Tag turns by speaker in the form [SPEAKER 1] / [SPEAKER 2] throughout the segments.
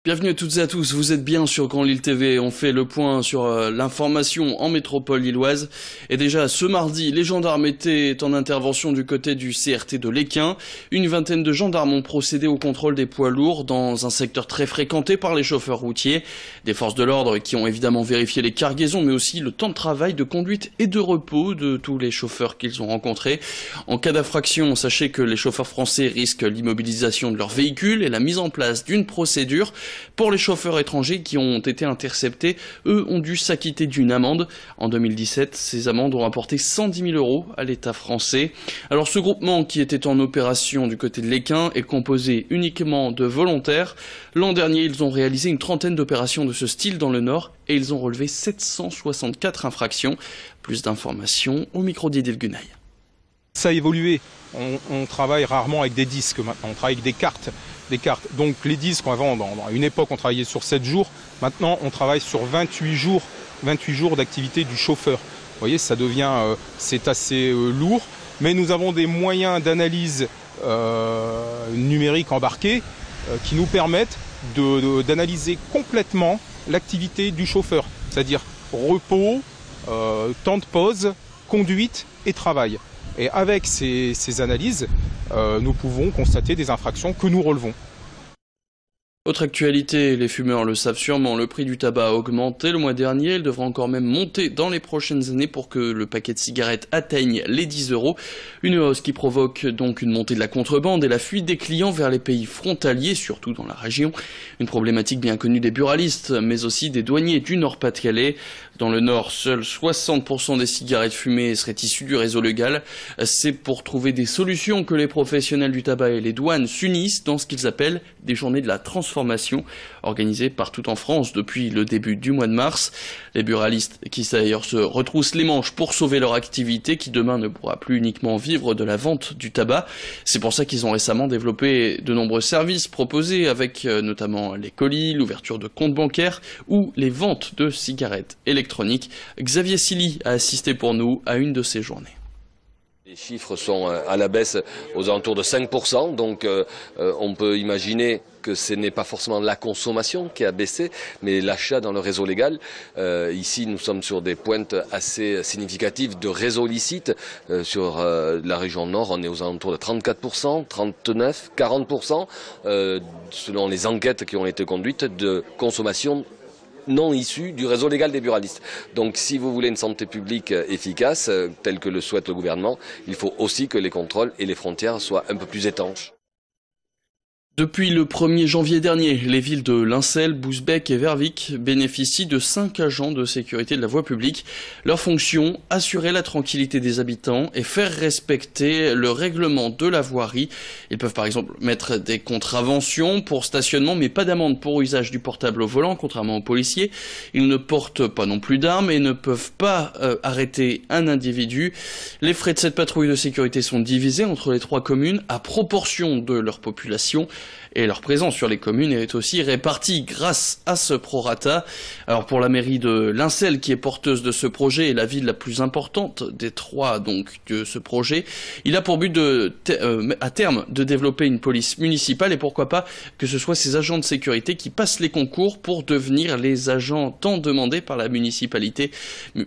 [SPEAKER 1] Bienvenue à toutes et à tous, vous êtes bien sur Grand Lille TV, on fait le point sur l'information en métropole lilloise. Et déjà ce mardi, les gendarmes étaient en intervention du côté du CRT de l'Équin. Une vingtaine de gendarmes ont procédé au contrôle des poids lourds dans un secteur très fréquenté par les chauffeurs routiers. Des forces de l'ordre qui ont évidemment vérifié les cargaisons mais aussi le temps de travail, de conduite et de repos de tous les chauffeurs qu'ils ont rencontrés. En cas d'infraction, sachez que les chauffeurs français risquent l'immobilisation de leur véhicule et la mise en place d'une procédure. Pour les chauffeurs étrangers qui ont été interceptés, eux ont dû s'acquitter d'une amende. En 2017, ces amendes ont rapporté 110 000 € à l'État français. Alors ce groupement qui était en opération du côté de l'Équin est composé uniquement de volontaires. L'an dernier, ils ont réalisé une trentaine d'opérations de ce style dans le Nord et ils ont relevé 764 infractions. Plus d'informations au micro d'Idil Gunaï.
[SPEAKER 2] Ça a évolué. On travaille rarement avec des disques maintenant, on travaille avec des cartes. Donc les disques, avant, à une époque, on travaillait sur 7 jours. Maintenant, on travaille sur 28 jours d'activité du chauffeur. Vous voyez, ça devient, c'est assez lourd. Mais nous avons des moyens d'analyse numérique embarqués qui nous permettent d'analyser complètement l'activité du chauffeur. C'est-à-dire repos, temps de pause, conduite et travail. Et avec ces analyses, nous pouvons constater des infractions que nous relevons.
[SPEAKER 1] Autre actualité, les fumeurs le savent sûrement, le prix du tabac a augmenté le mois dernier, il devra encore même monter dans les prochaines années pour que le paquet de cigarettes atteigne les 10 €. Une hausse qui provoque donc une montée de la contrebande et la fuite des clients vers les pays frontaliers, surtout dans la région. Une problématique bien connue des buralistes, mais aussi des douaniers du Nord-Pas-de-Calais. Dans le Nord, seuls 60% des cigarettes fumées seraient issues du réseau légal. C'est pour trouver des solutions que les professionnels du tabac et les douanes s'unissent dans ce qu'ils appellent des journées de la transformation, organisées partout en France depuis le début du mois de mars. Les buralistes qui d'ailleurs se retroussent les manches pour sauver leur activité, qui demain ne pourra plus uniquement vivre de la vente du tabac. C'est pour ça qu'ils ont récemment développé de nombreux services proposés avec notamment les colis, l'ouverture de comptes bancaires ou les ventes de cigarettes électroniques. Xavier Silly a assisté pour nous à une de ces journées.
[SPEAKER 3] Les chiffres sont à la baisse aux alentours de 5%, donc on peut imaginer que ce n'est pas forcément la consommation qui a baissé, mais l'achat dans le réseau légal. Ici, nous sommes sur des pointes assez significatives de réseaux licites. Sur la région nord, on est aux alentours de 34%, 39%, 40%, selon les enquêtes qui ont été conduites de consommation non issus du réseau légal des buralistes. Donc si vous voulez une santé publique efficace, telle que le souhaite le gouvernement, il faut aussi que les contrôles et les frontières soient un peu plus étanches.
[SPEAKER 1] Depuis le 1er janvier dernier, les villes de Lincel, Bousbecq et Vervic bénéficient de 5 agents de sécurité de la voie publique. Leur fonction, assurer la tranquillité des habitants et faire respecter le règlement de la voirie. Ils peuvent par exemple mettre des contraventions pour stationnement, mais pas d'amende pour usage du portable au volant, contrairement aux policiers. Ils ne portent pas non plus d'armes et ne peuvent pas arrêter un individu. Les frais de cette patrouille de sécurité sont divisés entre les 3 communes à proportion de leur population. Et leur présence sur les communes est aussi répartie grâce à ce prorata. Alors pour la mairie de Lincel, qui est porteuse de ce projet et la ville la plus importante des 3 donc de ce projet, il a pour but à terme de développer une police municipale et pourquoi pas que ce soit ces agents de sécurité qui passent les concours pour devenir les agents tant demandés par la municipalité,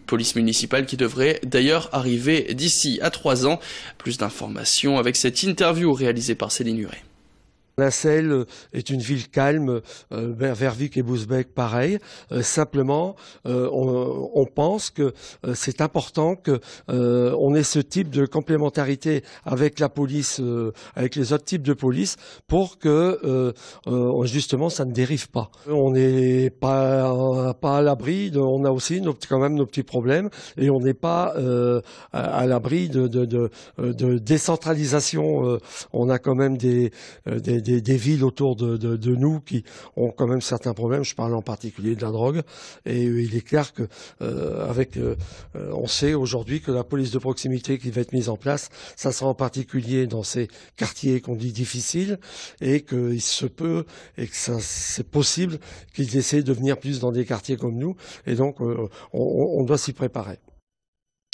[SPEAKER 1] police municipale qui devrait d'ailleurs arriver d'ici à 3 ans. Plus d'informations avec cette interview réalisée par Céline Huret.
[SPEAKER 4] Lincel est une ville calme, Vervic et Bousbecq pareil. Simplement, on pense que c'est important que on ait ce type de complémentarité avec la police, avec les autres types de police, pour que justement ça ne dérive pas. On n'est pas à l'abri, on a aussi quand même nos petits problèmes, et on n'est pas à l'abri de décentralisation. On a quand même des villes autour de nous qui ont quand même certains problèmes. Je parle en particulier de la drogue. Et il est clair que on sait aujourd'hui que la police de proximité qui va être mise en place, ça sera en particulier dans ces quartiers qu'on dit difficiles, et qu'il se peut et que c'est possible qu'ils essaient de venir plus dans des quartiers comme nous. Et donc on doit s'y préparer.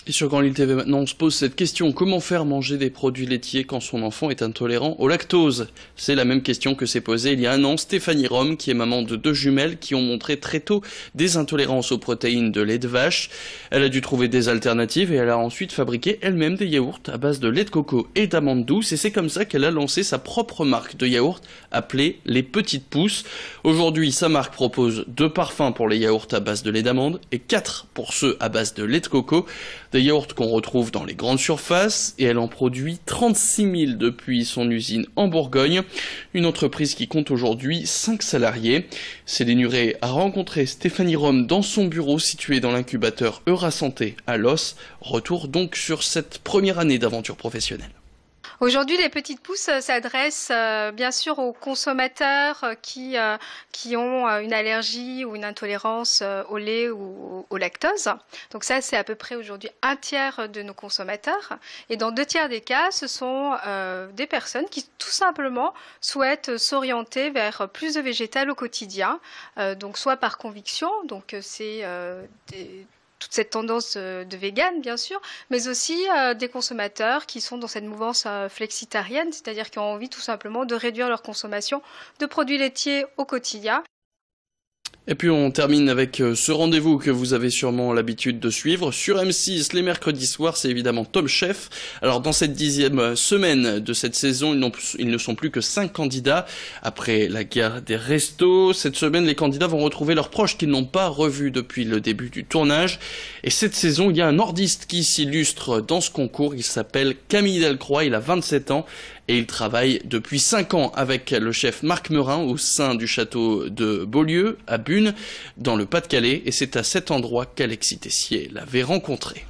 [SPEAKER 1] Et sur Grand Lille TV maintenant, on se pose cette question. Comment faire manger des produits laitiers quand son enfant est intolérant au lactose? C'est la même question que s'est posée il y a un an Stéphanie Rome, qui est maman de 2 jumelles qui ont montré très tôt des intolérances aux protéines de lait de vache. Elle a dû trouver des alternatives et elle a ensuite fabriqué elle-même des yaourts à base de lait de coco et d'amandes douces. Et c'est comme ça qu'elle a lancé sa propre marque de yaourts appelée Les Petites Pousses. Aujourd'hui, sa marque propose 2 parfums pour les yaourts à base de lait d'amande et 4 pour ceux à base de lait de coco. Des yaourts qu'on retrouve dans les grandes surfaces, et elle en produit 36 000 depuis son usine en Bourgogne, une entreprise qui compte aujourd'hui 5 salariés. Céline Huret a rencontré Stéphanie Rome dans son bureau situé dans l'incubateur Eurasanté à Los. Retour donc sur cette première année d'aventure professionnelle.
[SPEAKER 5] Aujourd'hui, les Petites Pousses s'adressent bien sûr aux consommateurs qui ont une allergie ou une intolérance au lait ou au lactose. Donc ça, c'est à peu près aujourd'hui 1/3 de nos consommateurs. Et dans 2/3 des cas, ce sont des personnes qui tout simplement souhaitent s'orienter vers plus de végétal au quotidien. Donc soit par conviction, donc c'est toute cette tendance de vegan, bien sûr, mais aussi des consommateurs qui sont dans cette mouvance flexitarienne, c'est-à-dire qui ont envie tout simplement de réduire leur consommation de produits laitiers au quotidien.
[SPEAKER 1] Et puis on termine avec ce rendez-vous que vous avez sûrement l'habitude de suivre sur M6 les mercredis soirs, c'est évidemment Top Chef. Alors dans cette 10e semaine de cette saison, ils ne sont plus que 5 candidats. Après la guerre des restos, cette semaine les candidats vont retrouver leurs proches qu'ils n'ont pas revus depuis le début du tournage. Et cette saison, il y a un nordiste qui s'illustre dans ce concours, il s'appelle Camille Delcroix, il a 27 ans. Et il travaille depuis 5 ans avec le chef Marc Meurin au sein du château de Beaulieu, à Bune, dans le Pas-de-Calais. Et c'est à cet endroit qu'Alexis Tessier l'avait rencontré.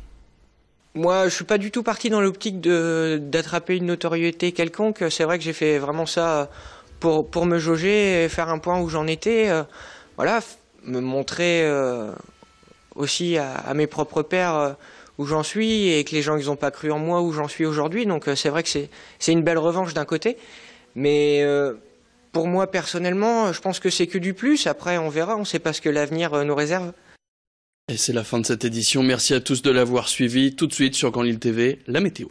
[SPEAKER 6] Moi, je suis pas du tout parti dans l'optique d'attraper une notoriété quelconque. C'est vrai que j'ai fait vraiment ça pour me jauger et faire un point où j'en étais. Voilà, me montrer aussi à mes propres pairs où j'en suis et que les gens ils ont pas cru en moi où j'en suis aujourd'hui. Donc c'est vrai que c'est une belle revanche d'un côté, mais pour moi personnellement, je pense que c'est que du plus. Après, on verra, on sait pas ce que l'avenir nous réserve.
[SPEAKER 1] Et c'est la fin de cette édition. Merci à tous de l'avoir suivi. Tout de suite sur Grand Lille TV, la météo.